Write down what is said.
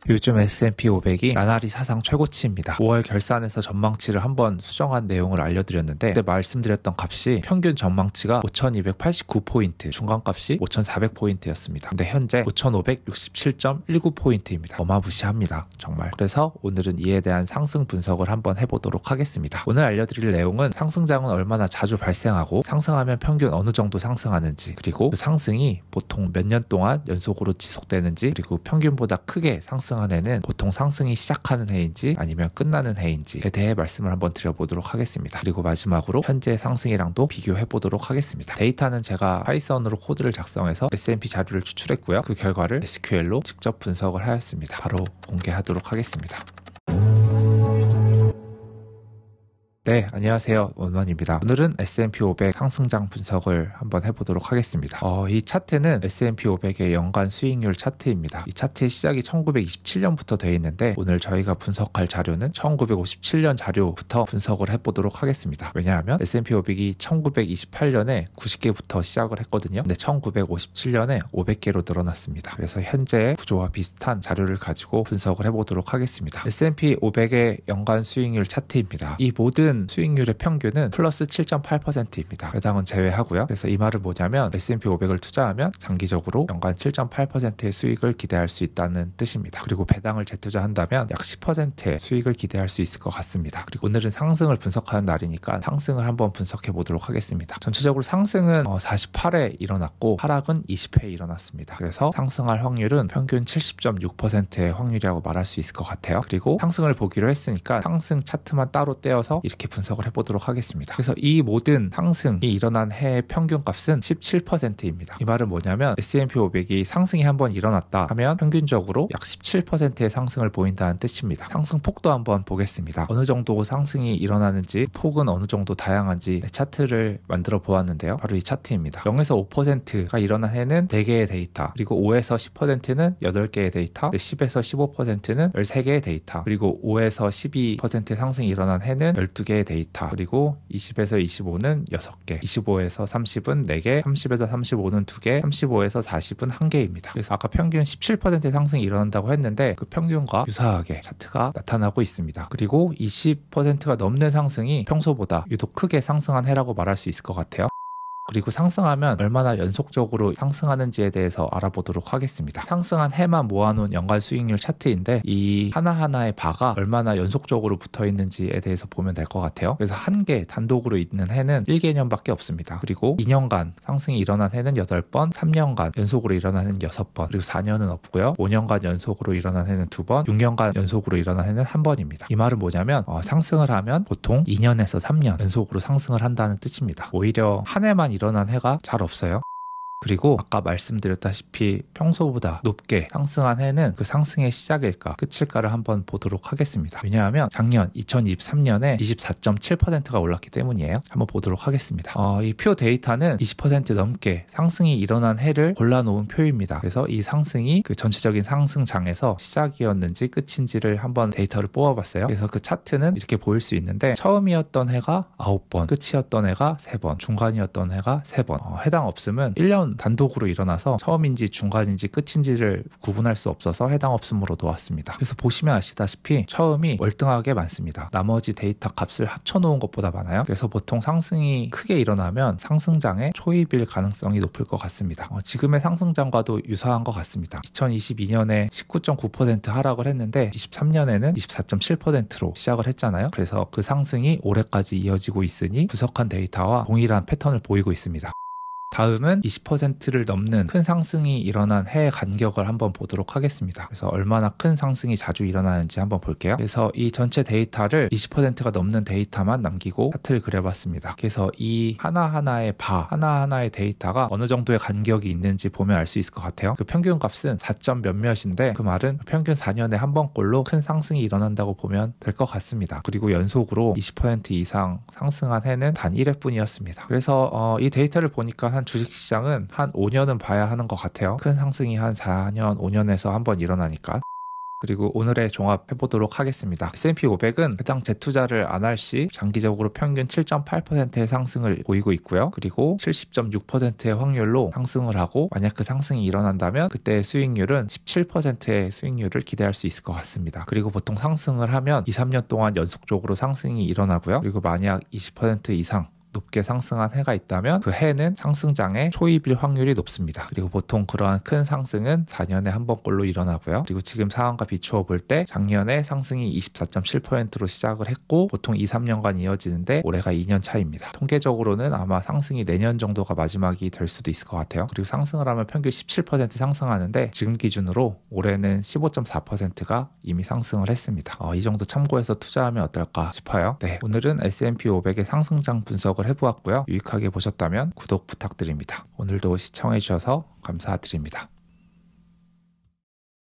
요즘 S&P 500이 나날이 사상 최고치입니다. 5월 결산에서 전망치를 한번 수정한 내용을 알려드렸는데 그때 말씀드렸던 값이 평균 전망치가 5289포인트, 중간값이 5400포인트였습니다. 근데 현재 5567.19포인트입니다. 어마무시합니다. 정말. 그래서 오늘은 이에 대한 상승 분석을 한번 해보도록 하겠습니다. 오늘 알려드릴 내용은 상승장은 얼마나 자주 발생하고 상승하면 평균 어느 정도 상승하는지, 그리고 그 상승이 보통 몇 년 동안 연속으로 지속되는지, 그리고 평균보다 크게 상승한 해는 보통 상승이 시작하는 해인지 아니면 끝나는 해인지에 대해 말씀을 한번 드려보도록 하겠습니다. 그리고 마지막으로 현재 상승이랑도 비교해 보도록 하겠습니다. 데이터는 제가 파이썬으로 코드를 작성해서 S&P 자료를 추출했고요. 그 결과를 SQL로 직접 분석을 하였습니다. 바로 공개하도록 하겠습니다. 네, 안녕하세요. 원원입니다. 오늘은 S&P 500 상승장 분석을 한번 해보도록 하겠습니다. 이 차트는 S&P 500의 연간 수익률 차트입니다. 이 차트의 시작이 1927년부터 되어 있는데 오늘 저희가 분석할 자료는 1957년 자료부터 분석을 해보도록 하겠습니다. 왜냐하면 S&P 500이 1928년에 90개부터 시작을 했거든요. 근데 1957년에 500개로 늘어났습니다. 그래서 현재 구조와 비슷한 자료를 가지고 분석을 해보도록 하겠습니다. S&P 500의 연간 수익률 차트입니다. 이 모든 수익률의 평균은 플러스 7.8%입니다. 배당은 제외하고요. 그래서 이 말은 뭐냐면 S&P 500을 투자하면 장기적으로 연간 7.8%의 수익을 기대할 수 있다는 뜻입니다. 그리고 배당을 재투자한다면 약 10%의 수익을 기대할 수 있을 것 같습니다. 그리고 오늘은 상승을 분석하는 날이니까 상승을 한번 분석해 보도록 하겠습니다. 전체적으로 상승은 48회 일어났고 하락은 20회 일어났습니다. 그래서 상승할 확률은 평균 70.6%의 확률이라고 말할 수 있을 것 같아요. 그리고 상승을 보기로 했으니까 상승 차트만 따로 떼어서 이렇게 분석을 해보도록 하겠습니다. 그래서 이 모든 상승이 일어난 해의 평균값은 17%입니다. 이 말은 뭐냐면 S&P 500이 상승이 한번 일어났다 하면 평균적으로 약 17%의 상승을 보인다는 뜻입니다. 상승 폭도 한번 보겠습니다. 어느 정도 상승이 일어나는지, 폭은 어느 정도 다양한지 차트를 만들어 보았는데요. 바로 이 차트입니다. 0에서 5%가 일어난 해는 4개의 데이터, 그리고 5에서 10%는 8개의 데이터, 10에서 15%는 13개의 데이터, 그리고 5에서 12%의 상승이 일어난 해는 12개의 데이터, 그리고 20에서 25는 6개, 25에서 30은 4개, 30에서 35는 2개, 35에서 40은 1개입니다. 그래서 아까 평균 17%의 상승이 일어난다고 했는데 그 평균과 유사하게 차트가 나타나고 있습니다. 그리고 20%가 넘는 상승이 평소보다 유독 크게 상승한 해라고 말할 수 있을 것 같아요. 그리고 상승하면 얼마나 연속적으로 상승하는지에 대해서 알아보도록 하겠습니다. 상승한 해만 모아놓은 연간 수익률 차트인데 이 하나하나의 바가 얼마나 연속적으로 붙어있는지에 대해서 보면 될 것 같아요. 그래서 한 개 단독으로 있는 해는 1개년밖에 없습니다. 그리고 2년간 상승이 일어난 해는 8번, 3년간 연속으로 일어난 해는 6번, 그리고 4년은 없고요. 5년간 연속으로 일어난 해는 2번, 6년간 연속으로 일어난 해는 1번입니다. 이 말은 뭐냐면 상승을 하면 보통 2년에서 3년 연속으로 상승을 한다는 뜻입니다. 오히려 한 해만 일어난 해가 잘 없어요. 그리고 아까 말씀드렸다시피 평소보다 높게 상승한 해는 그 상승의 시작일까 끝일까를 한번 보도록 하겠습니다. 왜냐하면 작년 2023년에 24.7%가 올랐기 때문이에요. 한번 보도록 하겠습니다. 이 표 데이터는 20% 넘게 상승이 일어난 해를 골라놓은 표입니다. 그래서 이 상승이 그 전체적인 상승장에서 시작이었는지 끝인지를 한번 데이터를 뽑아봤어요. 그래서 그 차트는 이렇게 보일 수 있는데 처음이었던 해가 9번, 끝이었던 해가 3번, 중간이었던 해가 3번, 해당 없음은 1년 단독으로 일어나서 처음인지 중간인지 끝인지를 구분할 수 없어서 해당 없음으로 놓았습니다. 그래서 보시면 아시다시피 처음이 월등하게 많습니다. 나머지 데이터 값을 합쳐놓은 것보다 많아요. 그래서 보통 상승이 크게 일어나면 상승장의 초입일 가능성이 높을 것 같습니다. 지금의 상승장과도 유사한 것 같습니다. 2022년에 19.9% 하락을 했는데 23년에는 24.7%로 시작을 했잖아요. 그래서 그 상승이 올해까지 이어지고 있으니 분석한 데이터와 동일한 패턴을 보이고 있습니다. 다음은 20%를 넘는 큰 상승이 일어난 해의 간격을 한번 보도록 하겠습니다. 그래서 얼마나 큰 상승이 자주 일어나는지 한번 볼게요. 그래서 이 전체 데이터를 20%가 넘는 데이터만 남기고 차트를 그려봤습니다. 그래서 이 하나하나의 하나하나의 데이터가 어느 정도의 간격이 있는지 보면 알 수 있을 것 같아요. 그 평균 값은 4점 몇몇인데 그 말은 평균 4년에 한 번꼴로 큰 상승이 일어난다고 보면 될 것 같습니다. 그리고 연속으로 20% 이상 상승한 해는 단 1회뿐이었습니다. 그래서 이 데이터를 보니까 한 주식시장은 한 5년은 봐야 하는 것 같아요. 큰 상승이 한 4년, 5년에서 한 번 일어나니까. 그리고 오늘의 종합 해보도록 하겠습니다. S&P 500은 해당 재투자를 안 할 시 장기적으로 평균 7.8%의 상승을 보이고 있고요. 그리고 70.6%의 확률로 상승을 하고, 만약 그 상승이 일어난다면 그때의 수익률은 17%의 수익률을 기대할 수 있을 것 같습니다. 그리고 보통 상승을 하면 2, 3년 동안 연속적으로 상승이 일어나고요. 그리고 만약 20% 이상 높게 상승한 해가 있다면 그 해는 상승장의 초입일 확률이 높습니다. 그리고 보통 그러한 큰 상승은 4년에 한 번꼴로 일어나고요. 그리고 지금 상황과 비추어 볼 때 작년에 상승이 24.7%로 시작을 했고 보통 2, 3년간 이어지는데 올해가 2년 차입니다. 통계적으로는 아마 상승이 내년 정도가 마지막이 될 수도 있을 것 같아요. 그리고 상승을 하면 평균 17% 상승하는데 지금 기준으로 올해는 15.4%가 이미 상승을 했습니다. 이 정도 참고해서 투자하면 어떨까 싶어요. 네, 오늘은 S&P 500의 상승장 분석을 해보았고요. 유익하게 보셨다면 구독 부탁드립니다. 오늘도 시청해주셔서 감사드립니다.